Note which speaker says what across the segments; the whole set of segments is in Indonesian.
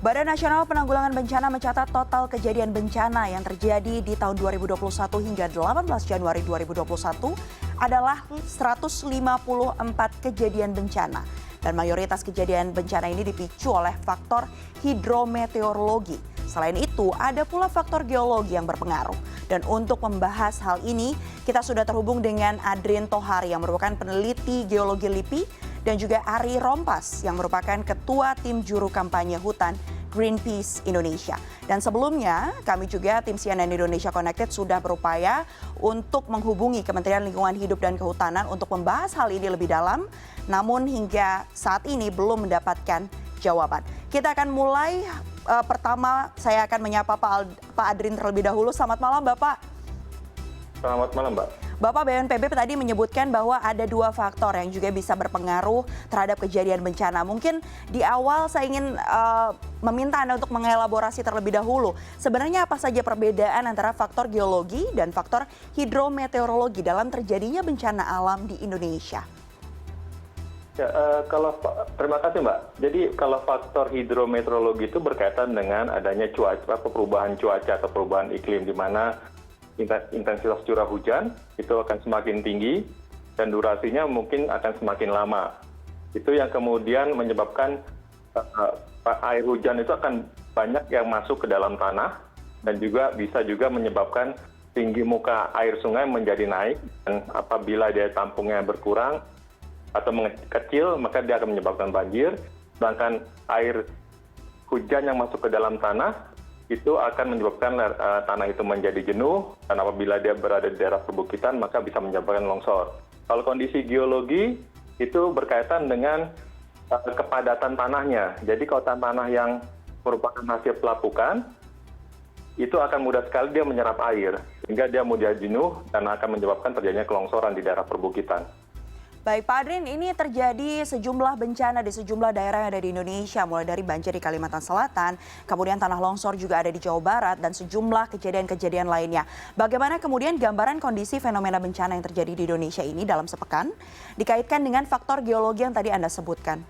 Speaker 1: Badan Nasional Penanggulangan Bencana mencatat total kejadian bencana yang terjadi di tahun 2021 hingga 18 Januari 2021 adalah 154 kejadian bencana. Dan mayoritas kejadian bencana ini dipicu oleh faktor hidrometeorologi. Selain itu, ada pula faktor geologi yang berpengaruh. Dan untuk membahas hal ini, kita sudah terhubung dengan Adrin Tohari yang merupakan peneliti geologi LIPI dan juga Ari Rompas yang merupakan ketua tim juru kampanye hutan Greenpeace Indonesia. Dan sebelumnya kami juga tim CNN Indonesia Connected sudah berupaya untuk menghubungi Kementerian Lingkungan Hidup dan Kehutanan untuk membahas hal ini lebih dalam, namun hingga saat ini belum mendapatkan jawaban. Kita akan mulai, pertama saya akan menyapa Pak Adrin terlebih dahulu. Selamat malam Bapak.
Speaker 2: Selamat malam Mbak.
Speaker 1: Bapak BNPB tadi menyebutkan bahwa ada dua faktor yang juga bisa berpengaruh terhadap kejadian bencana. Mungkin di awal saya ingin meminta Anda untuk mengelaborasi terlebih dahulu. Sebenarnya apa saja perbedaan antara faktor geologi dan faktor hidrometeorologi dalam terjadinya bencana alam di Indonesia?
Speaker 2: Ya, terima kasih Mbak. Jadi kalau faktor hidrometeorologi itu berkaitan dengan adanya cuaca, perubahan cuaca atau perubahan iklim di mana intensitas curah hujan itu akan semakin tinggi dan durasinya mungkin akan semakin lama. Itu yang kemudian menyebabkan air hujan itu akan banyak yang masuk ke dalam tanah dan juga bisa juga menyebabkan tinggi muka air sungai menjadi naik, dan apabila dia tampungnya berkurang atau kecil maka dia akan menyebabkan banjir. Sedangkan air hujan yang masuk ke dalam tanah itu akan menyebabkan tanah itu menjadi jenuh, dan apabila dia berada di daerah perbukitan maka bisa menyebabkan longsor. Kalau kondisi geologi itu berkaitan dengan kepadatan tanahnya. Jadi kalau tanah yang merupakan hasil pelapukan itu akan mudah sekali dia menyerap air sehingga dia mudah jenuh dan akan menyebabkan terjadinya kelongsoran di daerah perbukitan.
Speaker 1: Baik Pak Adrin, ini terjadi sejumlah bencana di sejumlah daerah yang ada di Indonesia, mulai dari banjir di Kalimantan Selatan, kemudian tanah longsor juga ada di Jawa Barat, dan sejumlah kejadian-kejadian lainnya. Bagaimana kemudian gambaran kondisi fenomena bencana yang terjadi di Indonesia ini dalam sepekan, dikaitkan dengan faktor geologi yang tadi Anda sebutkan?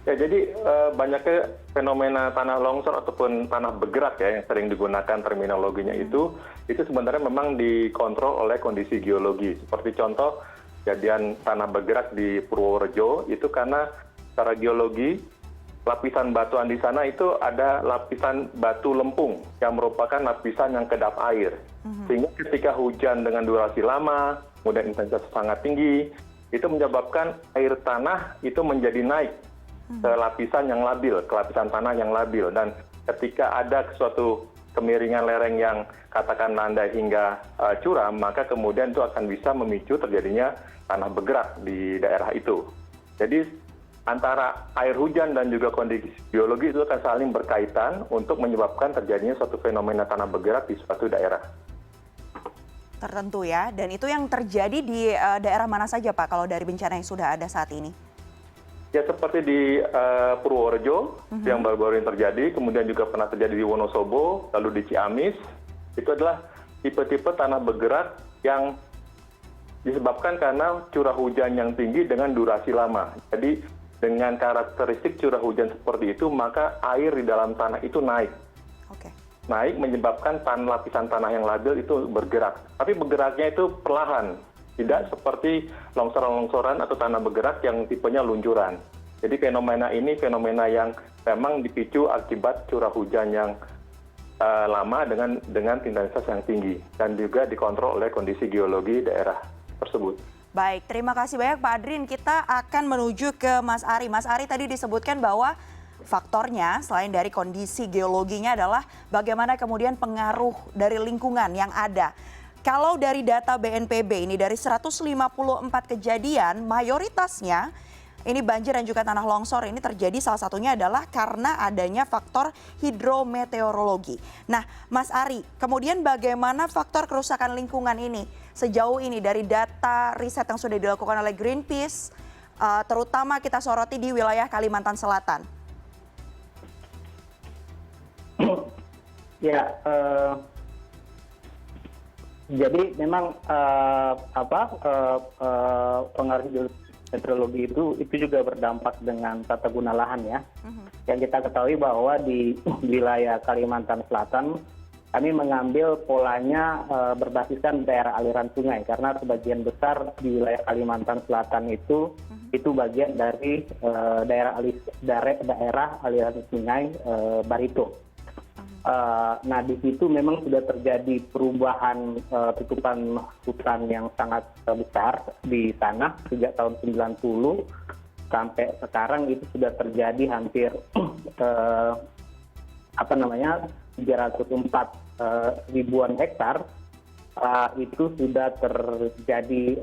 Speaker 2: Ya, jadi banyaknya fenomena tanah longsor ataupun tanah bergerak ya yang sering digunakan terminologinya itu sebenarnya memang dikontrol oleh kondisi geologi. Seperti contoh, kejadian tanah bergerak di Purworejo itu karena secara geologi lapisan batuan di sana itu ada lapisan batu lempung yang merupakan lapisan yang kedap air. Sehingga ketika hujan dengan durasi lama, kemudian intensitas sangat tinggi, itu menyebabkan air tanah itu menjadi naik ke lapisan yang labil, ke lapisan tanah yang labil. Dan ketika ada suatu kemiringan lereng yang katakan landai hingga curam, maka kemudian itu akan bisa memicu terjadinya tanah bergerak di daerah itu. Jadi antara air hujan dan juga kondisi geologi itu akan saling berkaitan untuk menyebabkan terjadinya suatu fenomena tanah bergerak di suatu daerah.
Speaker 1: Tertentu ya, dan itu yang terjadi di daerah mana saja Pak kalau dari bencana yang sudah ada saat ini?
Speaker 2: Ya seperti di Purworejo yang baru-baru ini terjadi, kemudian juga pernah terjadi di Wonosobo, lalu di Ciamis. Itu adalah tipe-tipe tanah bergerak yang disebabkan karena curah hujan yang tinggi dengan durasi lama. Jadi dengan karakteristik curah hujan seperti itu, maka air di dalam tanah itu naik. Naik menyebabkan lapisan tanah yang labil itu bergerak. Tapi bergeraknya itu perlahan. Tidak seperti longsoran-longsoran atau tanah bergerak yang tipenya luncuran. Jadi fenomena ini fenomena yang memang dipicu akibat curah hujan yang lama dengan intensitas yang tinggi dan juga dikontrol oleh kondisi geologi daerah tersebut.
Speaker 1: Baik, terima kasih banyak Pak Adrin. Kita akan menuju ke Mas Ari. Mas Ari tadi disebutkan bahwa faktornya selain dari kondisi geologinya adalah bagaimana kemudian pengaruh dari lingkungan yang ada. Kalau dari data BNPB ini dari 154 kejadian, mayoritasnya ini banjir dan juga tanah longsor ini terjadi salah satunya adalah karena adanya faktor hidrometeorologi. Nah, Mas Ari, kemudian bagaimana faktor kerusakan lingkungan ini sejauh ini dari data riset yang sudah dilakukan oleh Greenpeace, terutama kita soroti di wilayah Kalimantan Selatan?
Speaker 3: Ya, jadi memang pengaruh hidrometeorologi itu juga berdampak dengan tata guna lahan ya.
Speaker 1: Mhm.
Speaker 3: Yang kita ketahui bahwa di wilayah Kalimantan Selatan kami mengambil polanya berbasiskan daerah aliran sungai karena sebagian besar di wilayah Kalimantan Selatan itu bagian dari daerah aliran sungai Barito. Nah di situ memang sudah terjadi perubahan tutupan hutan yang sangat besar di sana sejak tahun 90 sampai sekarang itu sudah terjadi hampir 304 ribuan hektar itu sudah terjadi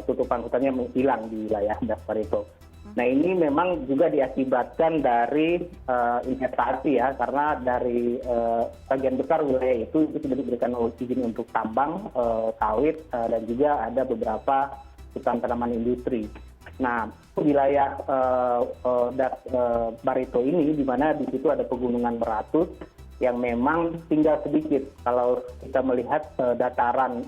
Speaker 3: tutupan hutannya menghilang di wilayah dasar itu. Nah ini memang juga diakibatkan dari investasi ya, karena dari bagian besar wilayah itu sudah diberikan izin untuk tambang, sawit, dan juga ada beberapa hutan tanaman industri. Nah wilayah Barito ini di mana di situ ada pegunungan beratus yang memang tinggal sedikit. Kalau kita melihat dataran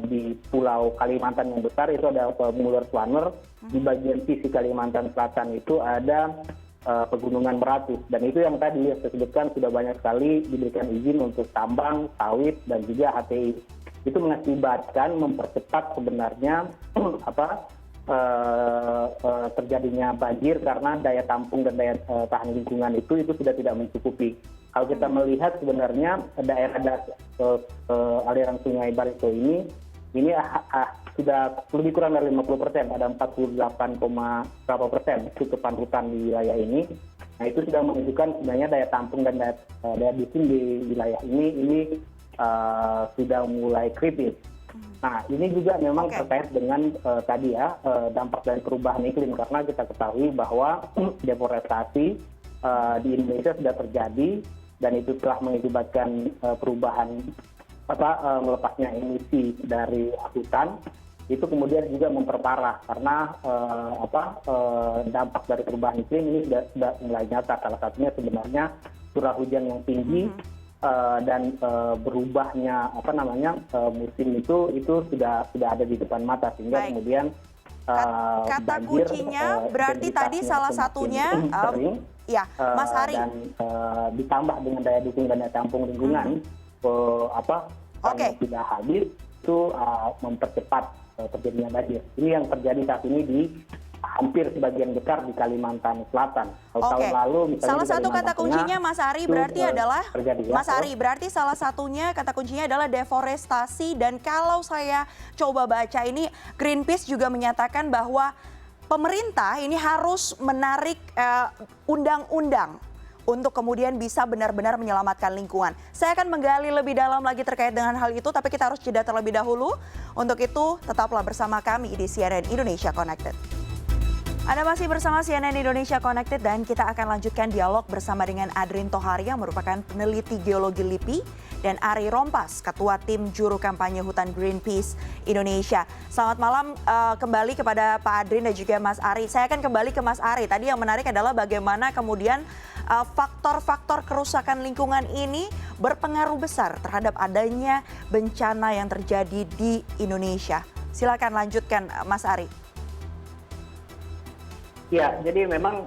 Speaker 3: di Pulau Kalimantan yang besar itu ada Muller-Swaner, di bagian sisi Kalimantan Selatan itu ada pegunungan beratus, dan itu yang tadi saya sebutkan sudah banyak sekali diberikan izin untuk tambang, sawit, dan juga HTI. Itu mengakibatkan mempercepat sebenarnya terjadinya banjir karena daya tampung dan daya tahan lingkungan itu sudah tidak mencukupi. Kalau kita melihat sebenarnya daerah aliran sungai Barito ini sudah lebih kurang dari 50%, ada 48, berapa persen tutupan hutan di wilayah ini. Nah itu sudah menunjukkan sebenarnya daya tampung dan daya dukung di wilayah ini sudah mulai kritis. Nah ini juga memang terkait dengan tadi ya dampak dari perubahan iklim, karena kita ketahui bahwa deforestasi di Indonesia sudah terjadi dan itu telah mengakibatkan perubahan melepasnya emisi dari hutan. Itu kemudian juga memperparah karena dampak dari perubahan iklim ini sudah mulai nyata. Salah satunya sebenarnya curah hujan yang tinggi dan berubahnya musim itu sudah ada di depan mata, sehingga kemudian
Speaker 1: kata
Speaker 3: banjir,
Speaker 1: kuncinya berarti tadi salah satunya ya Mas Hari, dan
Speaker 3: ditambah dengan daya dukung dan daya tampung lingkungan karena sudah habis itu mempercepat terjadinya banjir. Ini yang terjadi saat ini di hampir sebagian besar di Kalimantan Selatan. Tahun lalu misalnya
Speaker 1: salah satu kata kuncinya Mas Ari berarti adalah Mas Ari berarti salah satunya kata kuncinya adalah deforestasi, dan kalau saya coba baca ini Greenpeace juga menyatakan bahwa pemerintah ini harus menarik undang-undang untuk kemudian bisa benar-benar menyelamatkan lingkungan. Saya akan menggali lebih dalam lagi terkait dengan hal itu, tapi kita harus jeda terlebih dahulu. Untuk itu, tetaplah bersama kami di CNN Indonesia Connected. Anda masih bersama CNN Indonesia Connected dan kita akan lanjutkan dialog bersama dengan Adrin Tohari yang merupakan peneliti geologi LIPI dan Ari Rompas, Ketua Tim Juru Kampanye Hutan Greenpeace Indonesia. Selamat malam kembali kepada Pak Adrin dan juga Mas Ari. Saya akan kembali ke Mas Ari. Tadi yang menarik adalah bagaimana kemudian faktor-faktor kerusakan lingkungan ini berpengaruh besar terhadap adanya bencana yang terjadi di Indonesia. Silakan lanjutkan Mas Ari.
Speaker 3: Ya, jadi memang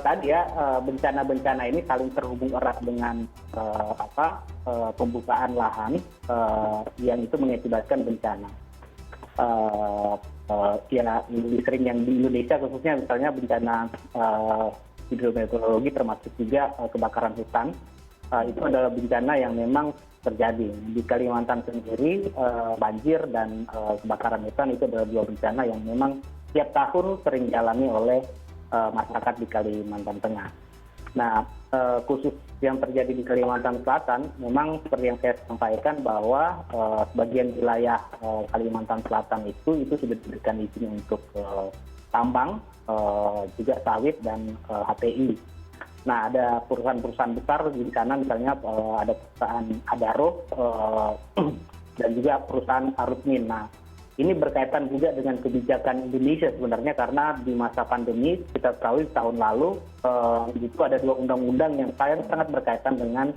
Speaker 3: tadi ya bencana-bencana ini saling terhubung erat dengan pembukaan lahan yang itu mengakibatkan bencana. Ya, sering yang di Indonesia khususnya misalnya bencana hidrometeorologi termasuk juga kebakaran hutan, itu adalah bencana yang memang terjadi. Di Kalimantan sendiri banjir dan kebakaran hutan itu adalah dua bencana yang memang tiap tahun sering dialami oleh masyarakat di Kalimantan Tengah. Nah, khusus yang terjadi di Kalimantan Selatan, memang seperti yang saya sampaikan bahwa sebagian wilayah Kalimantan Selatan itu sudah diberikan izin untuk tambang, juga sawit dan HTI. Nah, ada perusahaan-perusahaan besar di sana, misalnya ada perusahaan Adaro dan juga perusahaan Arutmin. Nah, ini berkaitan juga dengan kebijakan Indonesia sebenarnya, karena di masa pandemi kita ketahui tahun lalu itu ada dua undang-undang yang sangat berkaitan dengan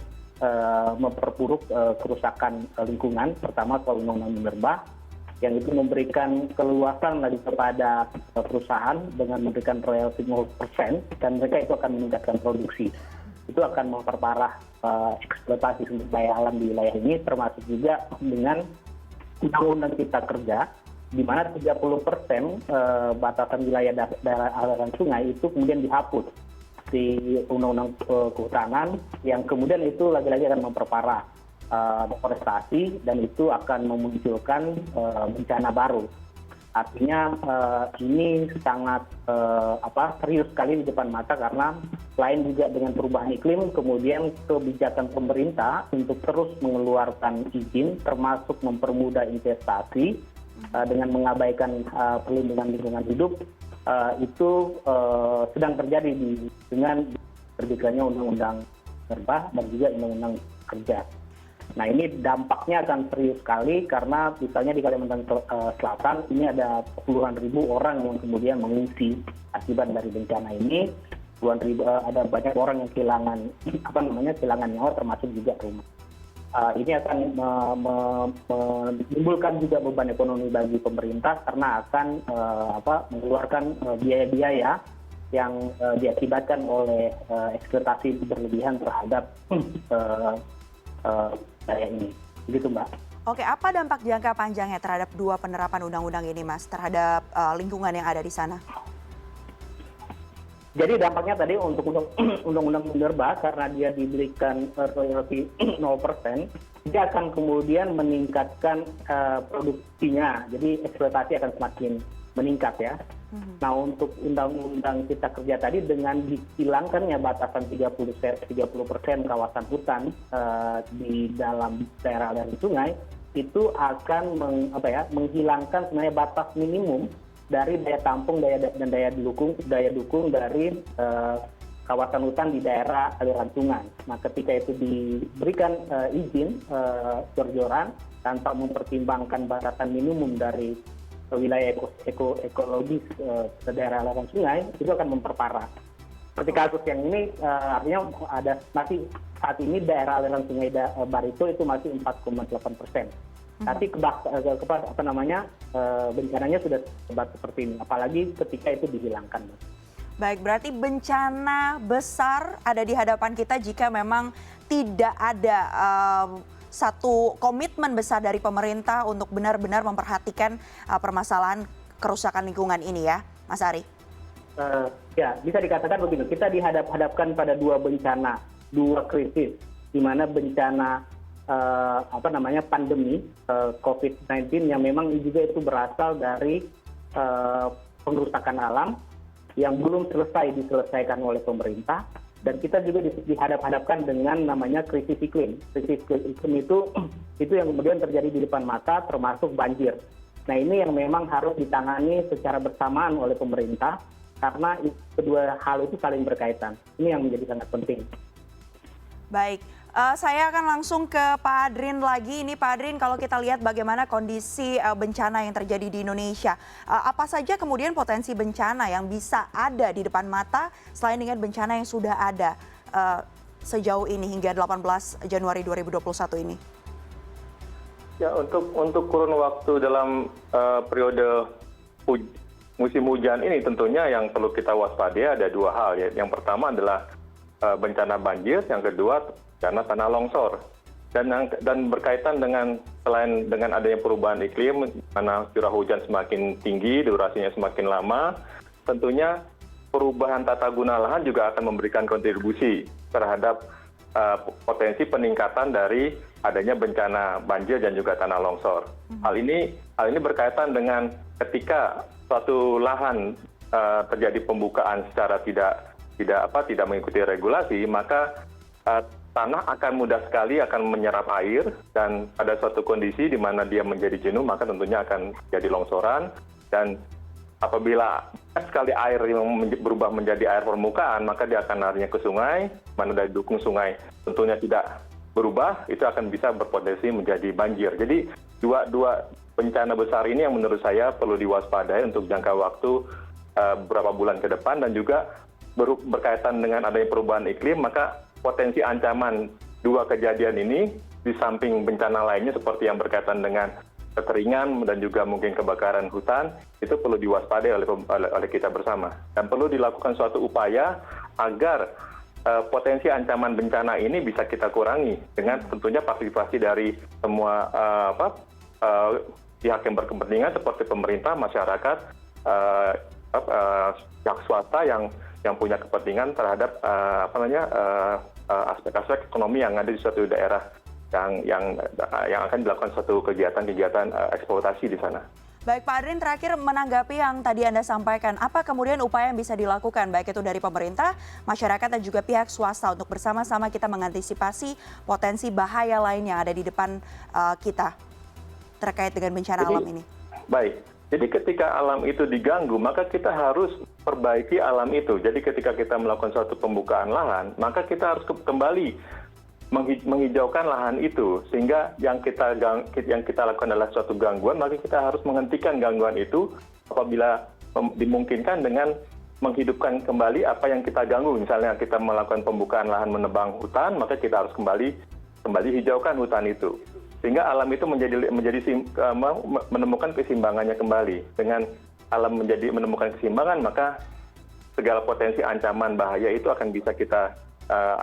Speaker 3: memperburuk kerusakan lingkungan. Pertama soal undang-undang minerba yang itu memberikan keluasan lagi kepada perusahaan dengan memberikan royalti 0% dan mereka itu akan meningkatkan produksi. Itu akan memperparah eksploitasi sumber daya alam di wilayah ini, termasuk juga dengan undang-undang cipta kerja, di mana 30% batasan wilayah daerah aliran sungai itu kemudian dihapus di undang-undang kehutanan, yang kemudian itu lagi-lagi akan memperparah deforestasi dan itu akan memunculkan bencana baru. Artinya ini sangat serius sekali di depan mata, karena selain juga dengan perubahan iklim, kemudian kebijakan pemerintah untuk terus mengeluarkan izin termasuk mempermudah investasi dengan mengabaikan perlindungan lingkungan hidup itu sedang terjadi dengan terbitnya undang-undang Minerba dan juga undang-undang kerja. Nah, ini dampaknya akan serius sekali, karena misalnya di Kalimantan Selatan ini ada puluhan ribu orang yang kemudian mengungsi akibat dari bencana ini. Puluhan ribu, ada banyak orang yang kehilangan kehilangan nyawa, termasuk juga rumah. Ini akan menimbulkan juga beban ekonomi bagi pemerintah, karena akan mengeluarkan biaya-biaya yang diakibatkan oleh eksploitasi berlebihan terhadap daya ini. Begitu, Mbak.
Speaker 1: Oke, apa dampak jangka panjangnya terhadap dua penerapan undang-undang ini, Mas, terhadap lingkungan yang ada di sana?
Speaker 3: Jadi dampaknya tadi untuk undang-undang Minerba, karena dia diberikan royalti 0%, dia akan kemudian meningkatkan produksinya. Jadi eksploitasi akan semakin meningkat ya. Nah, untuk undang-undang cipta kerja tadi, dengan dihilangkannya batasan 30% kawasan hutan di dalam daerah aliran sungai, itu akan menghilangkan sebenarnya batas minimum dari daya tampung dan daya dukung dari kawasan hutan di daerah aliran sungai. Nah, ketika itu diberikan izin jor-joran tanpa mempertimbangkan batasan minimum dari wilayah ekologis daerah aliran sungai, itu akan memperparah. Seperti kasus yang ini, artinya masih saat ini daerah aliran sungai Barito itu masih 4,8%. Tapi bencananya sudah sebat seperti ini, apalagi ketika itu dihilangkan.
Speaker 1: Baik, berarti bencana besar ada di hadapan kita jika memang tidak ada satu komitmen besar dari pemerintah untuk benar-benar memperhatikan permasalahan kerusakan lingkungan ini ya, Mas Ari?
Speaker 3: Ya, bisa dikatakan begini, kita dihadapkan pada dua bencana, dua krisis, di mana bencana pandemi COVID-19 yang memang juga itu berasal dari pengrusakan alam yang belum diselesaikan oleh pemerintah, dan kita juga dihadap-hadapkan dengan namanya krisis iklim. Krisis iklim itu yang kemudian terjadi di depan mata, termasuk banjir. Nah, ini yang memang harus ditangani secara bersamaan oleh pemerintah, karena kedua hal itu saling berkaitan. Ini yang menjadi sangat penting.
Speaker 1: Baik. Saya akan langsung ke Pak Adrin lagi. Ini Pak Adrin, kalau kita lihat bagaimana kondisi bencana yang terjadi di Indonesia, apa saja kemudian potensi bencana yang bisa ada di depan mata selain dengan bencana yang sudah ada sejauh ini hingga 18 Januari 2021 ini?
Speaker 2: Ya, untuk kurun waktu dalam periode musim hujan ini tentunya yang perlu kita waspadai ada dua hal ya. Yang pertama adalah bencana banjir, yang kedua bencana tanah longsor. Dan berkaitan dengan selain dengan adanya perubahan iklim, mana curah hujan semakin tinggi, durasinya semakin lama, tentunya perubahan tata guna lahan juga akan memberikan kontribusi terhadap potensi peningkatan dari adanya bencana banjir dan juga tanah longsor. Hal ini berkaitan dengan ketika suatu lahan terjadi pembukaan secara tidak mengikuti regulasi, maka tanah akan mudah sekali akan menyerap air, dan pada suatu kondisi di mana dia menjadi jenuh, maka tentunya akan jadi longsoran. Dan apabila sekali air yang berubah menjadi air permukaan, maka dia akan larinya ke sungai, mana dari dukung sungai tentunya tidak berubah, itu akan bisa berpotensi menjadi banjir. Jadi dua bencana besar ini yang menurut saya perlu diwaspadai untuk jangka waktu beberapa bulan ke depan, dan juga berkaitan dengan adanya perubahan iklim, maka potensi ancaman dua kejadian ini di samping bencana lainnya seperti yang berkaitan dengan kekeringan dan juga mungkin kebakaran hutan itu perlu diwaspadai oleh kita bersama, dan perlu dilakukan suatu upaya agar potensi ancaman bencana ini bisa kita kurangi dengan tentunya partisipasi dari semua pihak yang berkepentingan seperti pemerintah, masyarakat, pihak swasta yang punya kepentingan terhadap aspek-aspek ekonomi yang ada di suatu daerah yang akan dilakukan suatu kegiatan eksploitasi di sana.
Speaker 1: Baik Pak Adrin, terakhir menanggapi yang tadi Anda sampaikan, apa kemudian upaya yang bisa dilakukan baik itu dari pemerintah, masyarakat dan juga pihak swasta untuk bersama-sama kita mengantisipasi potensi bahaya lain yang ada di depan kita terkait dengan bencana alam ini?
Speaker 2: Baik. Jadi ketika alam itu diganggu, maka kita harus perbaiki alam itu. Jadi ketika kita melakukan suatu pembukaan lahan, maka kita harus kembali menghijaukan lahan itu. Sehingga yang kita lakukan adalah suatu gangguan, maka kita harus menghentikan gangguan itu apabila dimungkinkan dengan menghidupkan kembali apa yang kita ganggu. Misalnya kita melakukan pembukaan lahan menebang hutan, maka kita harus kembali hijaukan hutan itu. Sehingga alam itu menemukan keseimbangannya kembali. Dengan alam menemukan keseimbangan, maka segala potensi ancaman bahaya itu akan bisa kita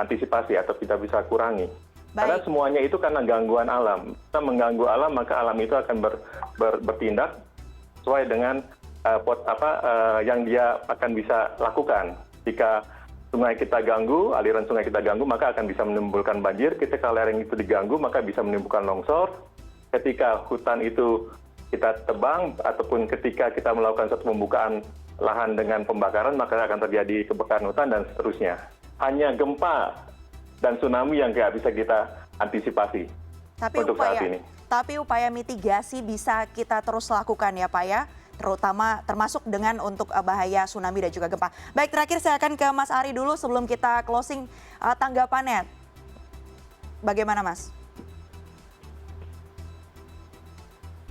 Speaker 2: antisipasi atau kita bisa kurangi.
Speaker 1: Baik.
Speaker 2: Karena semuanya itu karena gangguan alam. Kita mengganggu alam, maka alam itu akan bertindak sesuai dengan yang dia akan bisa lakukan. Jika sungai kita ganggu, aliran sungai kita ganggu, maka akan bisa menimbulkan banjir. Ketika lereng itu diganggu, maka bisa menimbulkan longsor. Ketika hutan itu kita tebang, ataupun ketika kita melakukan satu pembukaan lahan dengan pembakaran, maka akan terjadi kebakaran hutan dan seterusnya. Hanya gempa dan tsunami yang nggak bisa kita antisipasi untuk saat ini.
Speaker 1: Tapi upaya mitigasi bisa kita terus lakukan ya Pak ya? Termasuk dengan untuk bahaya tsunami dan juga gempa. Baik, terakhir saya akan ke Mas Ari dulu sebelum kita closing tanggapannya. Bagaimana Mas?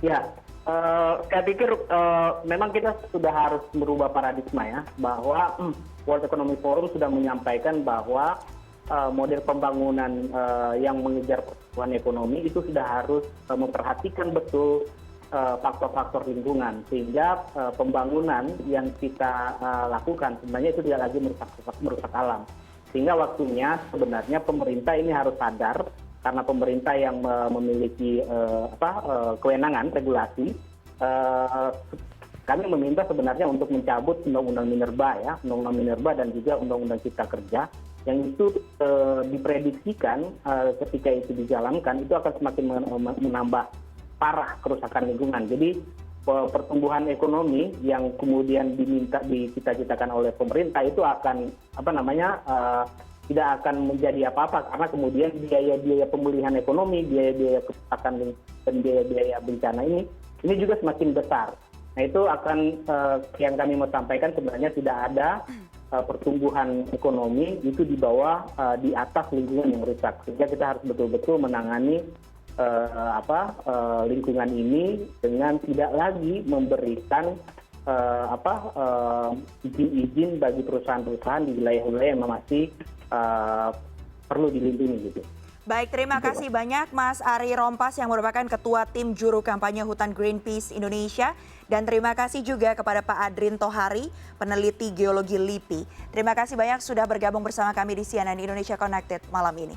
Speaker 3: Ya, saya pikir memang kita sudah harus merubah paradigma ya, bahwa World Economic Forum sudah menyampaikan bahwa model pembangunan yang mengejar pertumbuhan ekonomi itu sudah harus memperhatikan betul faktor-faktor lingkungan, sehingga pembangunan yang kita lakukan sebenarnya itu tidak lagi merusak alam. Sehingga waktunya sebenarnya pemerintah ini harus sadar, karena pemerintah yang memiliki kewenangan regulasi, kami meminta sebenarnya untuk mencabut Undang-Undang Minerba ya, Undang-Undang Minerba dan juga Undang-Undang Cipta Kerja, yang itu diprediksikan ketika itu dijalankan itu akan semakin menambah parah kerusakan lingkungan. Jadi pertumbuhan ekonomi yang kemudian dicita-citakan oleh pemerintah itu akan tidak akan menjadi apa-apa, karena kemudian biaya-biaya pemulihan ekonomi, biaya-biaya kerusakan dan biaya-biaya bencana ini juga semakin besar. Nah itu akan yang kami mau sampaikan, sebenarnya tidak ada pertumbuhan ekonomi itu di atas lingkungan yang rusak. Sehingga kita harus betul-betul menangani lingkungan ini dengan tidak lagi memberikan izin-izin bagi perusahaan-perusahaan di wilayah-wilayah yang masih perlu dilindungi gitu.
Speaker 1: Baik, terima kasih banyak Mas Ari Rompas yang merupakan Ketua Tim Juru Kampanye Hutan Greenpeace Indonesia. Dan terima kasih juga kepada Pak Adrin Tohari, peneliti geologi LIPI. Terima kasih banyak sudah bergabung bersama kami di CNN Indonesia Connected malam ini.